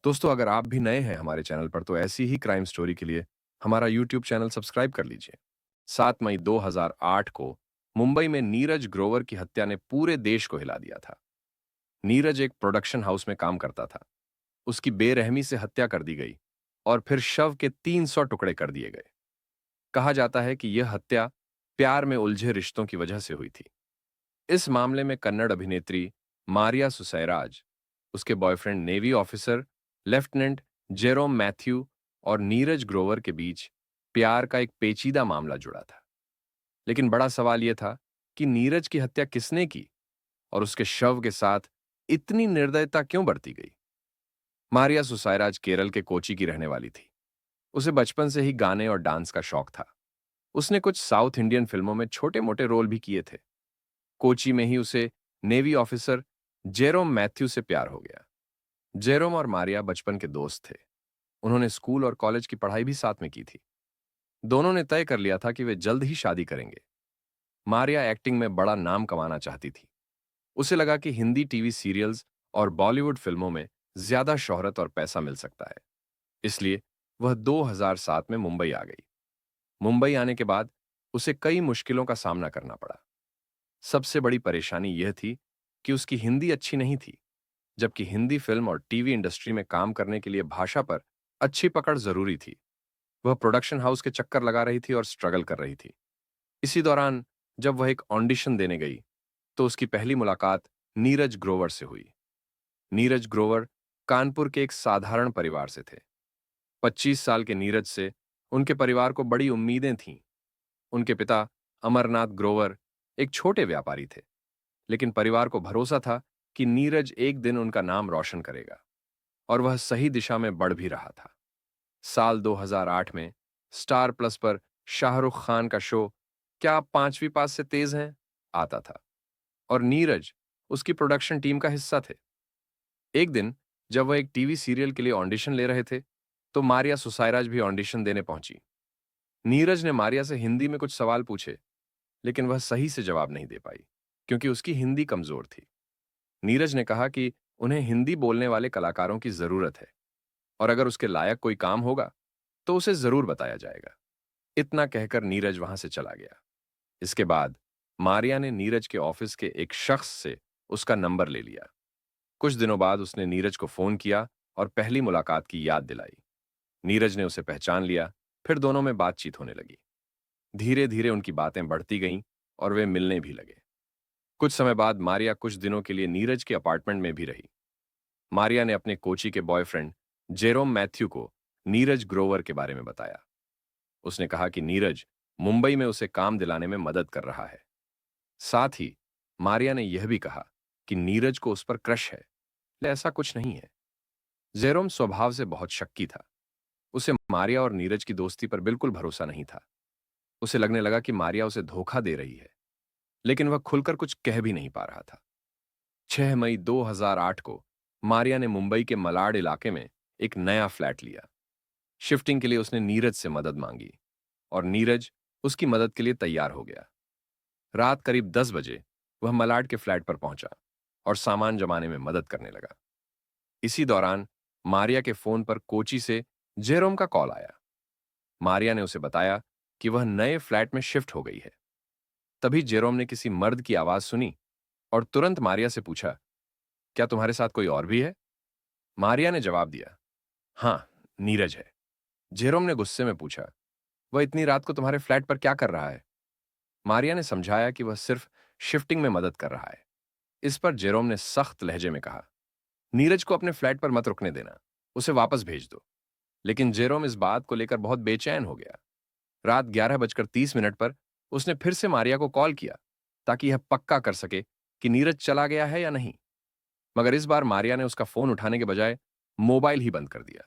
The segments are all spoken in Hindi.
दोस्तों, अगर आप भी नए हैं हमारे चैनल पर तो ऐसी ही क्राइम स्टोरी के लिए हमारा यूट्यूब चैनल सब्सक्राइब कर लीजिए। 7 मई 2008 को मुंबई में नीरज ग्रोवर की हत्या ने पूरे देश को हिला दिया था। नीरज एक प्रोडक्शन हाउस में काम करता था। उसकी बेरहमी से हत्या कर दी गई और फिर शव के 300 टुकड़े कर दिए गए। कहा जाता है कि यह हत्या प्यार में उलझे रिश्तों की वजह से हुई थी। इस मामले में कन्नड़ अभिनेत्री मारिया सुसैराज, उसके boyfriend navy officer lieutenant Jerome Matthew और नीरज ग्रोवर के बीच प्यार का एक पेचीदा मामला जुड़ा था। लेकिन बड़ा सवाल यह था कि नीरज की हत्या किसने की और उसके शव के साथ इतनी निर्दयता क्यों बरती गई। मारिया सुसैराज केरल के कोची की रहने वाली थी। उसे बचपन से ही गाने और डांस का शौक था। उसने कुछ साउथ इंडियन फिल्मों में छोटे मोटे रोल भी किए थे। कोची में ही उसे नेवी ऑफिसर जेरोम मैथ्यू से प्यार हो गया। जेरोम और मारिया बचपन के दोस्त थे। उन्होंने स्कूल और कॉलेज की पढ़ाई भी साथ में की थी। दोनों ने तय कर लिया था कि वे जल्द ही शादी करेंगे। मारिया एक्टिंग में बड़ा नाम कमाना चाहती थी। उसे लगा कि हिंदी टीवी सीरियल्स और बॉलीवुड फिल्मों में ज्यादा शोहरत और पैसा मिल सकता है। इसलिए वह 2007 में मुंबई आ गई। मुंबई आने के बाद उसे कई मुश्किलों का सामना करना पड़ा। सबसे बड़ी परेशानी यह थी कि उसकी हिंदी अच्छी नहीं थी, जबकि हिंदी फिल्म और टीवी इंडस्ट्री में काम करने के लिए भाषा पर अच्छी पकड़ जरूरी थी। वह प्रोडक्शन हाउस के चक्कर लगा रही थी और स्ट्रगल कर रही थी। इसी दौरान जब वह एक ऑडिशन देने गई, तो उसकी पहली मुलाकात नीरज ग्रोवर से हुई। नीरज ग्रोवर कानपुर के एक साधारण परिवार से थे। 25 साल के नीरज से उनके परिवार को बड़ी उम्मीदें थीं। उनके पिता अमरनाथ ग्रोवर एक छोटे व्यापारी थे, लेकिन परिवार को भरोसा था कि नीरज एक दिन उनका नाम रोशन करेगा, और वह सही दिशा में बढ़ भी रहा था। साल 2008 में स्टार प्लस पर शाहरुख खान का शो क्या आप पांचवी पास से तेज हैं आता था, और नीरज उसकी प्रोडक्शन टीम का हिस्सा थे। एक दिन जब वह एक टीवी सीरियल के लिए ऑडिशन ले रहे थे, तो मारिया सुसायराज भी ऑडिशन देने पहुंची। नीरज ने मारिया से हिंदी में कुछ सवाल पूछे, लेकिन वह सही से जवाब नहीं दे पाई, क्योंकि उसकी हिंदी कमजोर थी। नीरज ने कहा कि उन्हें हिंदी बोलने वाले कलाकारों की जरूरत है, और अगर उसके लायक कोई काम होगा तो उसे जरूर बताया जाएगा। इतना कहकर नीरज वहां से चला गया। इसके बाद मारिया ने नीरज के ऑफिस के एक शख्स से उसका नंबर ले लिया। कुछ दिनों बाद उसने नीरज को फोन किया और पहली मुलाकात की याद दिलाई। नीरज ने उसे पहचान लिया। फिर दोनों में बातचीत होने लगी। धीरे धीरे उनकी बातें बढ़ती गईं और वे मिलने भी लगे। कुछ समय बाद मारिया कुछ दिनों के लिए नीरज के अपार्टमेंट में भी रही। मारिया ने अपने कोची के बॉयफ्रेंड जेरोम मैथ्यू को नीरज ग्रोवर के बारे में बताया। उसने कहा कि नीरज मुंबई में उसे काम दिलाने में मदद कर रहा है। साथ ही मारिया ने यह भी कहा कि नीरज को उस पर क्रश है, लेकिन ऐसा कुछ नहीं है। जेरोम स्वभाव से बहुत शक्की था। उसे मारिया और नीरज की दोस्ती पर बिल्कुल भरोसा नहीं था। उसे लगने लगा कि मारिया उसे धोखा दे रही है, लेकिन वह खुलकर कुछ कह भी नहीं पा रहा था। 6 मई 2008 को मारिया ने मुंबई के मलाड इलाके में एक नया फ्लैट लिया। शिफ्टिंग के लिए उसने नीरज से मदद मांगी, और नीरज उसकी मदद के लिए तैयार हो गया। रात करीब 10 बजे वह मलाड के फ्लैट पर पहुंचा और सामान जमाने में मदद करने लगा। इसी दौरान मारिया के फोन पर कोची से जेरोम का कॉल आया। मारिया ने उसे बताया कि वह नए फ्लैट में शिफ्ट हो गई है। तभी जेरोम ने किसी मर्द की आवाज सुनी और तुरंत मारिया से पूछा, क्या तुम्हारे साथ कोई और भी है? मारिया ने जवाब दिया, हाँ, नीरज है। जेरोम ने गुस्से में पूछा, वह इतनी रात को तुम्हारे फ्लैट पर क्या कर रहा है? मारिया ने समझाया कि वह सिर्फ शिफ्टिंग में मदद कर रहा है। इस पर जेरोम ने सख्त लहजे में कहा, नीरज को अपने फ्लैट पर मत रुकने देना, उसे वापस भेज दो। लेकिन जेरोम इस बात को लेकर बहुत बेचैन हो गया। रात 11:30 पर उसने फिर से मारिया को कॉल किया, ताकि यह पक्का कर सके कि नीरज चला गया है या नहीं। मगर इस बार मारिया ने उसका फोन उठाने के बजाय मोबाइल ही बंद कर दिया।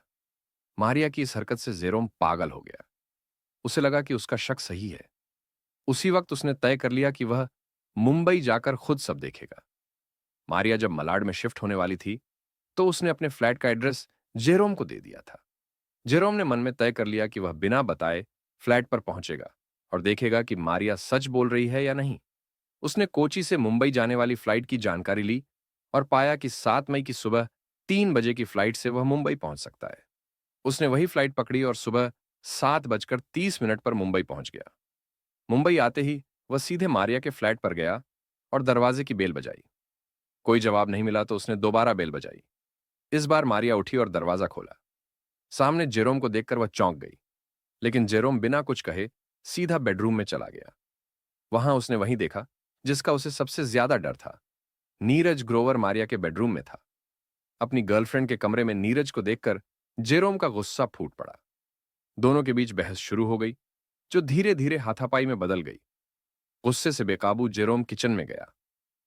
मारिया की इस हरकत से जेरोम पागल हो गया। उसे लगा कि उसका शक सही है। उसी वक्त उसने तय कर लिया कि वह मुंबई जाकर खुद सब देखेगा। मारिया जब मलाड में शिफ्ट होने वाली थी, तो उसने अपने फ्लैट का एड्रेस जेरोम को दे दिया था। जेरोम ने मन में तय कर लिया कि वह बिना बताए फ्लैट पर पहुंचेगा और देखेगा कि मारिया सच बोल रही है या नहीं। उसने कोची से मुंबई जाने वाली फ्लाइट की जानकारी ली और पाया कि 7 मई की सुबह 3 बजे की फ्लाइट से वह मुंबई पहुंच सकता है। उसने वही फ्लाइट पकड़ी और सुबह 7:30 पर मुंबई पहुंच गया। मुंबई आते ही वह सीधे मारिया के फ्लैट पर गया और दरवाजे की बेल बजाई। कोई जवाब नहीं मिला तो उसने दोबारा बेल बजाई। इस बार मारिया उठी और दरवाजा खोला। सामने जेरोम को देखकर वह चौंक गई, लेकिन जेरोम बिना कुछ कहे सीधा बेडरूम में चला गया। वहां उसने वही देखा जिसका उसे सबसे ज्यादा डर था। नीरज ग्रोवर मारिया के बेडरूम में था। अपनी गर्लफ्रेंड के कमरे में नीरज को देखकर जेरोम का गुस्सा फूट पड़ा। दोनों के बीच बहस शुरू हो गई, जो धीरे धीरे हाथापाई में बदल गई। गुस्से से बेकाबू जेरोम किचन में गया,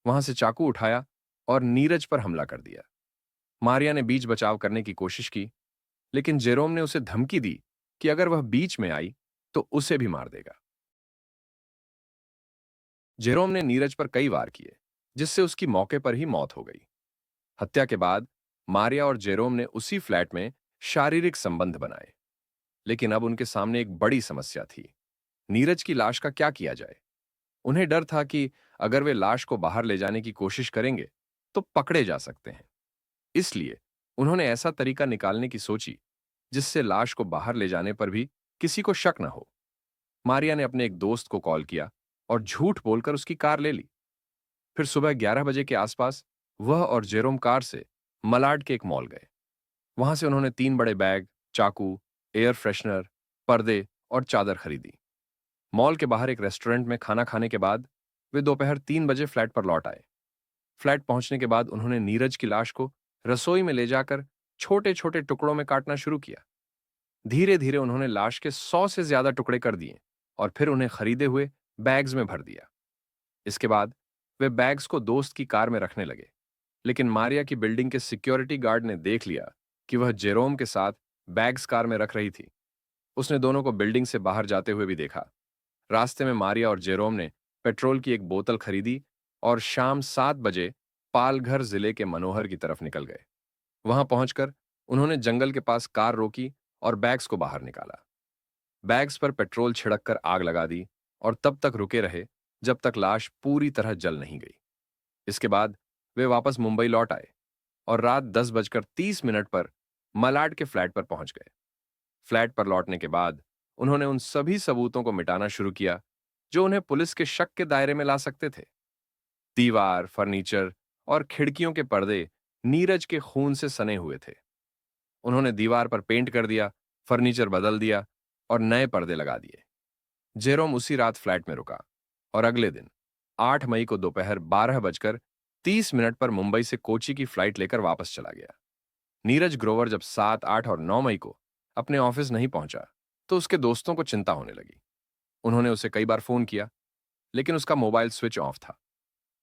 वहां से चाकू उठाया और नीरज पर हमला कर दिया। मारिया ने बीच बचाव करने की कोशिश की, लेकिन जेरोम ने उसे धमकी दी कि अगर वह बीच में आई तो उसे भी मार देगा। जेरोम ने नीरज पर कई वार किए, जिससे उसकी मौके पर ही मौत हो गई। हत्या के बाद मारिया और जेरोम ने उसी फ्लैट में शारीरिक संबंध बनाए, लेकिन अब उनके सामने एक बड़ी समस्या थी। नीरज की लाश का क्या किया जाए? उन्हें डर था कि अगर वे लाश को बाहर ले जाने की कोशिश करेंगे तो पकड़े जा सकते हैं। इसलिए उन्होंने ऐसा तरीका निकालने की सोची जिससे लाश को बाहर ले जाने पर भी किसी को शक न हो। मारिया ने अपने एक दोस्त को कॉल किया और झूठ बोलकर उसकी कार ले ली। फिर सुबह 11 बजे के आसपास वह और जेरोम कार से मलाड के एक मॉल गए। वहां से उन्होंने 3 बड़े बैग, चाकू, एयर फ्रेशनर, पर्दे और चादर खरीदी। मॉल के बाहर एक रेस्टोरेंट में खाना खाने के बाद वे दोपहर 3 बजे फ्लैट पर लौट आए। फ्लैट पहुंचने के बाद उन्होंने नीरज की लाश को रसोई में ले जाकर छोटे छोटे टुकड़ों में काटना शुरू किया। धीरे धीरे उन्होंने लाश के 100 से ज्यादा टुकड़े कर दिए और फिर उन्हें खरीदे हुए बैग्स में भर दिया। इसके बाद वे बैग्स को दोस्त की कार में रखने लगे, लेकिन मारिया की बिल्डिंग के सिक्योरिटी गार्ड ने देख लिया कि वह जेरोम के साथ बैग्स कार में रख रही थी। उसने दोनों को बिल्डिंग से बाहर जाते हुए भी देखा। रास्ते में मारिया और जेरोम ने पेट्रोल की एक बोतल खरीदी और शाम 7 बजे पालघर जिले के मनोहर की तरफ निकल गए। वहां पहुंचकर उन्होंने जंगल के पास कार रोकी और बैग्स को बाहर निकाला। बैग्स पर पेट्रोल छिड़क कर आग लगा दी और तब तक रुके रहे जब तक लाश पूरी तरह जल नहीं गई। इसके बाद वे वापस मुंबई लौट आए और रात 10:30 पर मलाड के फ्लैट पर पहुंच गए। फ्लैट पर लौटने के बाद उन्होंने उन सभी सबूतों को मिटाना शुरू किया जो उन्हें पुलिस के शक के दायरे में ला सकते थे। दीवार, फर्नीचर और खिड़कियों के पर्दे नीरज के खून से सने हुए थे। उन्होंने दीवार पर पेंट कर दिया, फर्नीचर बदल दिया और नए पर्दे लगा दिए। जेरोम उसी रात फ्लैट में रुका और अगले दिन 8 मई को दोपहर 12:30 पर मुंबई से कोची की फ्लाइट लेकर वापस चला गया। नीरज ग्रोवर जब 7, 8 और 9 मई को अपने ऑफिस नहीं पहुंचा तो उसके दोस्तों को चिंता होने लगी। उन्होंने उसे कई बार फोन किया, लेकिन उसका मोबाइल स्विच ऑफ था।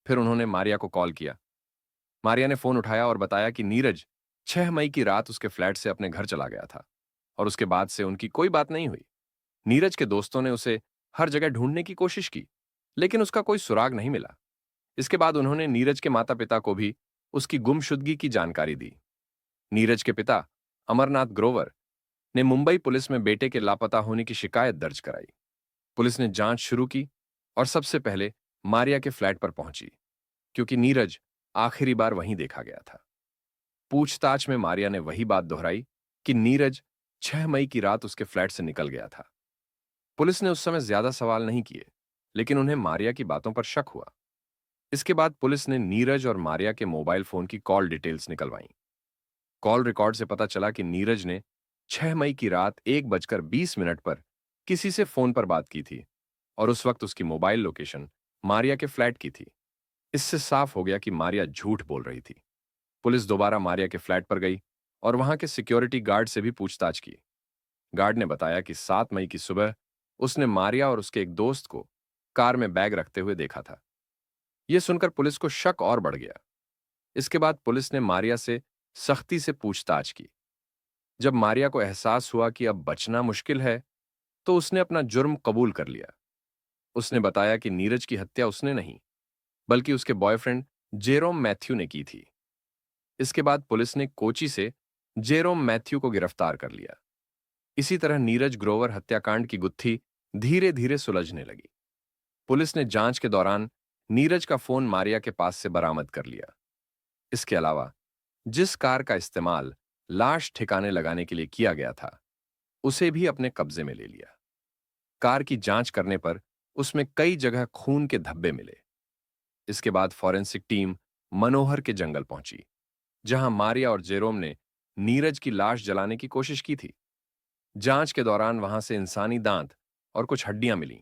फिर उन्होंने मारिया को कॉल किया। मारिया ने फोन उठाया और बताया कि नीरज 6 मई की रात उसके फ्लैट से अपने घर चला गया था और उसके बाद से उनकी कोई बात नहीं हुई। नीरज के दोस्तों ने उसे हर जगह ढूंढने की कोशिश की, लेकिन उसका कोई सुराग नहीं मिला। इसके बाद उन्होंने नीरज के माता पिता को भी उसकी गुमशुदगी की जानकारी दी। नीरज के पिता अमरनाथ ग्रोवर ने मुंबई पुलिस में बेटे के लापता होने की शिकायत दर्ज कराई। पुलिस ने जांच शुरू की और सबसे पहले मारिया के फ्लैट पर पहुंची, क्योंकि नीरज आखिरी बार वहीं देखा गया था। पूछताछ में मारिया ने वही बात दोहराई कि नीरज 6 मई की रात उसके फ्लैट से निकल गया था। पुलिस ने उस समय ज्यादा सवाल नहीं किए, लेकिन उन्हें मारिया की बातों पर शक हुआ। इसके बाद पुलिस ने नीरज और मारिया के मोबाइल फोन की कॉल डिटेल्स निकलवाई। कॉल रिकॉर्ड से पता चला कि नीरज ने 6 मई की रात 1:20 पर किसी से फोन पर बात की थी और उस वक्त उसकी मोबाइल लोकेशन मारिया के फ्लैट की थी। इससे साफ हो गया कि मारिया झूठ बोल रही थी। पुलिस दोबारा मारिया के फ्लैट पर गई और वहां के सिक्योरिटी गार्ड से भी पूछताछ की। गार्ड ने बताया कि 7 मई की सुबह उसने मारिया और उसके एक दोस्त को कार में बैग रखते हुए देखा था। यह सुनकर पुलिस को शक और बढ़ गया। इसके बाद पुलिस ने मारिया से सख्ती से पूछताछ की। जब मारिया को एहसास हुआ कि अब बचना मुश्किल है, तो उसने अपना जुर्म कबूल कर लिया। उसने बताया कि नीरज की हत्या उसने नहीं, बल्कि उसके बॉयफ्रेंड जेरोम मैथ्यू ने की थी। इसके बाद पुलिस ने कोची से जेरोम मैथ्यू को गिरफ्तार कर लिया। इसी तरह नीरज ग्रोवर हत्याकांड की गुत्थी धीरे धीरे सुलझने लगी। पुलिस ने जांच के दौरान नीरज का फोन मारिया के पास से बरामद कर लिया। इसके अलावा जिस कार का इस्तेमाल लाश ठिकाने लगाने के लिए किया गया था, उसे भी अपने कब्जे में ले लिया। कार की जांच करने पर उसमें कई जगह खून के धब्बे मिले। इसके बाद फॉरेंसिक टीम मनोहर के जंगल पहुंची, जहां मारिया और जेरोम ने नीरज की लाश जलाने की कोशिश की थी। जांच के दौरान वहां से इंसानी दांत और कुछ हड्डियां मिलीं।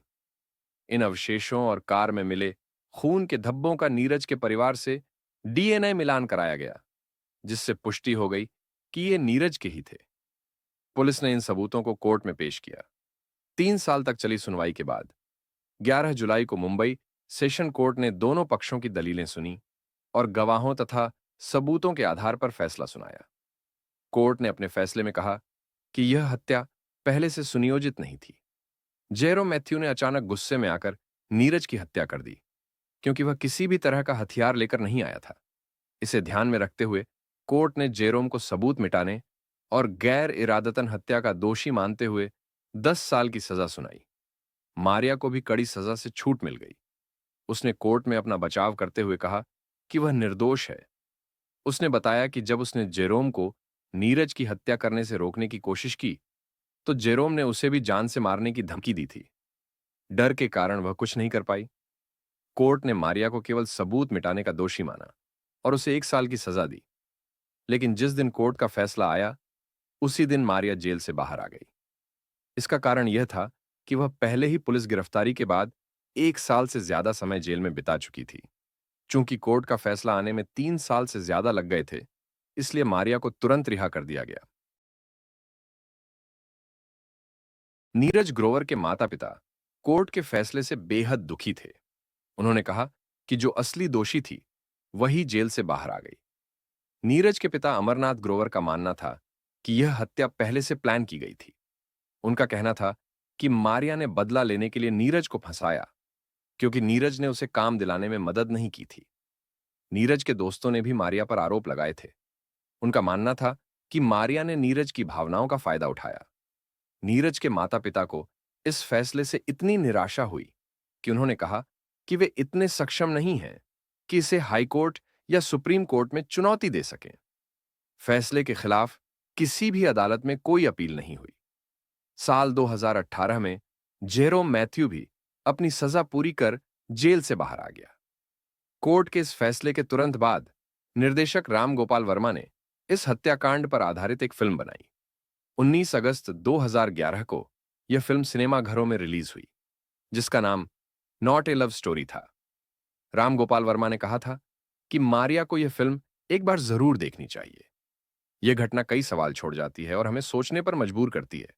इन अवशेषों और कार में मिले खून के धब्बों का नीरज के परिवार से डीएनए मिलान कराया गया, जिससे पुष्टि हो गई कि ये नीरज के ही थे। पुलिस ने इन सबूतों को कोर्ट में पेश किया। 3 साल तक चली सुनवाई के बाद 11 जुलाई को मुंबई सेशन कोर्ट ने दोनों पक्षों की दलीलें सुनी और गवाहों तथा सबूतों के आधार पर फैसला सुनाया। कोर्ट ने अपने फैसले में कहा कि यह हत्या पहले से सुनियोजित नहीं थी। जेरो मैथ्यू ने अचानक गुस्से में आकर नीरज की हत्या कर दी, क्योंकि वह किसी भी तरह का हथियार लेकर नहीं आया था। इसे ध्यान में रखते हुए कोर्ट ने जेरोम को सबूत मिटाने और गैर इरादतन हत्या का दोषी मानते हुए 10 साल की सजा सुनाई। मारिया को भी कड़ी सजा से छूट मिल गई। उसने कोर्ट में अपना बचाव करते हुए कहा कि वह निर्दोष है। उसने बताया कि जब उसने जेरोम को नीरज की हत्या करने से रोकने की कोशिश की, तो जेरोम ने उसे भी जान से मारने की धमकी दी थी। डर के कारण वह कुछ नहीं कर पाई। कोर्ट ने मारिया को केवल सबूत मिटाने का दोषी माना और उसे 1 साल की सजा दी। लेकिन जिस दिन कोर्ट का फैसला आया, उसी दिन मारिया जेल से बाहर आ गई। इसका कारण यह था कि वह पहले ही पुलिस गिरफ्तारी के बाद 1 साल से ज्यादा समय जेल में बिता चुकी थी। चूंकि कोर्ट का फैसला आने में 3 साल से ज्यादा लग गए थे, इसलिए मारिया को तुरंत रिहा कर दिया गया। नीरज ग्रोवर के माता पिता कोर्ट के फैसले से बेहद दुखी थे। उन्होंने कहा कि जो असली दोषी थी, वही जेल से बाहर आ गई। नीरज के पिता अमरनाथ ग्रोवर का मानना था कि यह हत्या पहले से प्लान की गई थी। उनका कहना था कि मारिया ने बदला लेने के लिए नीरज को फंसाया, क्योंकि नीरज ने उसे काम दिलाने में मदद नहीं की थी। नीरज के दोस्तों ने भी मारिया पर आरोप लगाए थे। उनका मानना था कि मारिया ने नीरज की भावनाओं का फायदा उठाया। नीरज के माता पिता को इस फैसले से इतनी निराशा हुई कि उन्होंने कहा कि वे इतने सक्षम नहीं हैं कि इसे हाईकोर्ट या सुप्रीम कोर्ट में चुनौती दे सकें। फैसले के खिलाफ किसी भी अदालत में कोई अपील नहीं हुई। साल 2018 में जेरोम मैथ्यू भी अपनी सजा पूरी कर जेल से बाहर आ गया। कोर्ट के इस फैसले के तुरंत बाद निर्देशक राम गोपाल वर्मा ने इस हत्याकांड पर आधारित एक फिल्म बनाई। 19 अगस्त 2011 को यह फिल्म सिनेमाघरों में रिलीज हुई, जिसका नाम नॉट ए लव स्टोरी था। राम गोपाल वर्मा ने कहा था कि मारिया को यह फिल्म एक बार जरूर देखनी चाहिए। यह घटना कई सवाल छोड़ जाती है और हमें सोचने पर मजबूर करती है।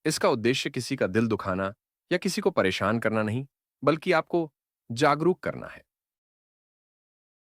इसका उद्देश्य किसी का दिल दुखाना या किसी को परेशान करना नहीं, बल्कि आपको जागरूक करना है।